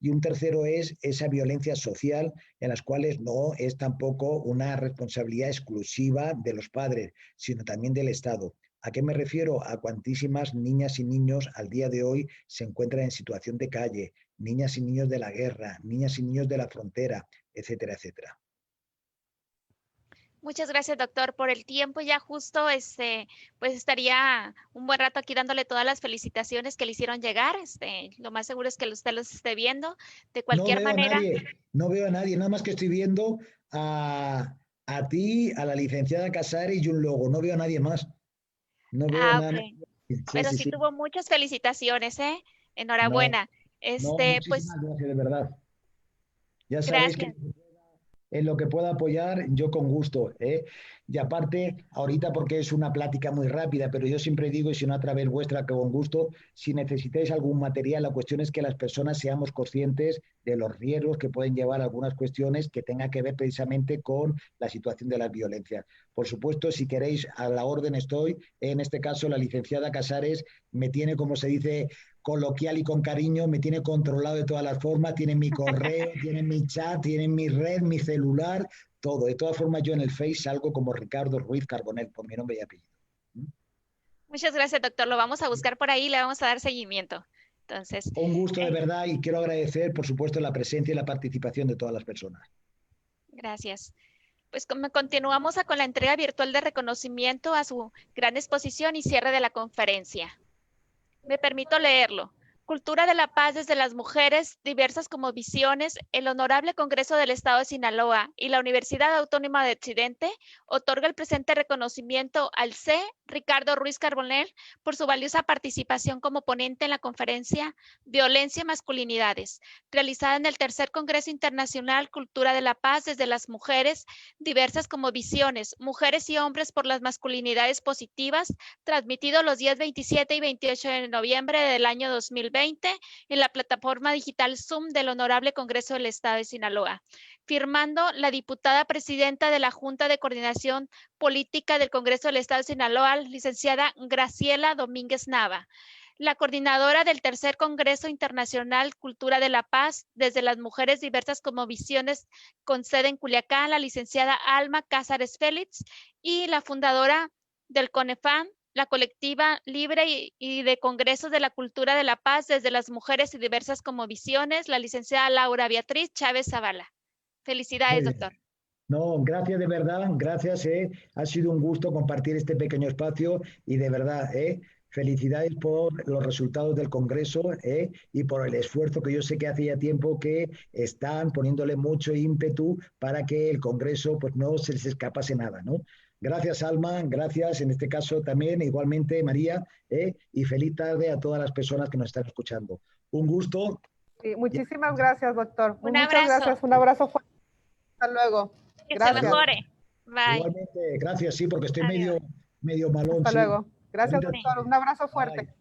Y un tercero es esa violencia social en las cuales no es tampoco una responsabilidad exclusiva de los padres, sino también del Estado. ¿A qué me refiero? A cuantísimas niñas y niños al día de hoy se encuentran en situación de calle, niñas y niños de la guerra, niñas y niños de la frontera, etcétera, etcétera. Muchas gracias, doctor, por el tiempo. Ya justo, pues estaría un buen rato aquí dándole todas las felicitaciones que le hicieron llegar. Lo más seguro es que usted los esté viendo. De No cualquier veo a manera, nadie, no veo a nadie, nada más que estoy viendo a ti, a la licenciada Casares y un logo, no veo a nadie más, no veo nada más. ok. Sí, Pero sí, sí sí. tuvo muchas felicitaciones, ¿eh? No, Enhorabuena. no, Pues, muchísimas gracias, de verdad. Ya sabéis que gracias. en lo que pueda apoyar, yo con gusto, ¿eh? Y aparte, ahorita porque es una plática muy rápida, pero yo siempre digo, y si no a través vuestra, que con gusto, si necesitáis algún material, la cuestión es que las personas seamos conscientes de los riesgos que pueden llevar algunas cuestiones que tengan que ver precisamente con la situación de las violencias. Por supuesto, si queréis, a la orden estoy. En este caso, la licenciada Casares me tiene, como se dice, coloquial y con cariño, me tiene controlado de todas las formas, tiene mi correo, tiene mi chat, tiene mi red, mi celular, todo. De todas formas, yo en el Face salgo como Ricardo Ruiz Carbonell, por mi nombre y apellido. Muchas gracias, doctor. Lo vamos a buscar por ahí y le vamos a dar seguimiento. Entonces, Un gusto de eh, verdad y quiero agradecer, por supuesto, la presencia y la participación de todas las personas. gracias. Pues continuamos con la entrega virtual de reconocimiento a su gran exposición y cierre de la conferencia. Me permito leerlo. Cultura de la paz desde las mujeres, diversas como visiones, el Honorable Congreso del Estado de Sinaloa y la Universidad Autónoma de Occidente otorga el presente reconocimiento al C. Ricardo Ruiz Carbonell por su valiosa participación como ponente en la conferencia Violencia y Masculinidades, realizada en el Tercer Congreso Internacional Cultura de la Paz desde las mujeres, diversas como visiones, mujeres y hombres por las masculinidades positivas, transmitido los días 27 y 28 de noviembre del año 2020 en la plataforma digital Zoom del Honorable Congreso del Estado de Sinaloa, firmando la diputada presidenta de la Junta de Coordinación Política del Congreso del Estado de Sinaloa, licenciada Graciela Domínguez Nava, la coordinadora del Tercer Congreso Internacional Cultura de la Paz, desde las mujeres diversas como visiones, con sede en Culiacán, la licenciada Alma Cázares Félix, y la fundadora del CONEFAN, la colectiva libre y de congresos de la cultura de la paz desde las mujeres y diversas como visiones, la licenciada Laura Beatriz Chávez Zavala. Muy Felicidades, doctor. bien. No, gracias de verdad, gracias, ha sido un gusto compartir este pequeño espacio y de verdad, felicidades por los resultados del Congreso, y por el esfuerzo que yo sé que hace ya tiempo que están poniéndole mucho ímpetu para que el Congreso pues no se les escapase nada, ¿no? Gracias, Alma, gracias en este caso también, igualmente, María, y feliz tarde a todas las personas que nos están escuchando. Un gusto. Sí, muchísimas gracias, doctor. Un Muchas abrazo. gracias. Un abrazo fuerte. Hasta luego. Que se Hasta Gracias. luego. mejore. Bye. Igualmente, gracias, sí, porque estoy Adiós. medio malón, Hasta sí. luego. Gracias, Bonita Sí. doctor. tarde. Un abrazo fuerte. Bye.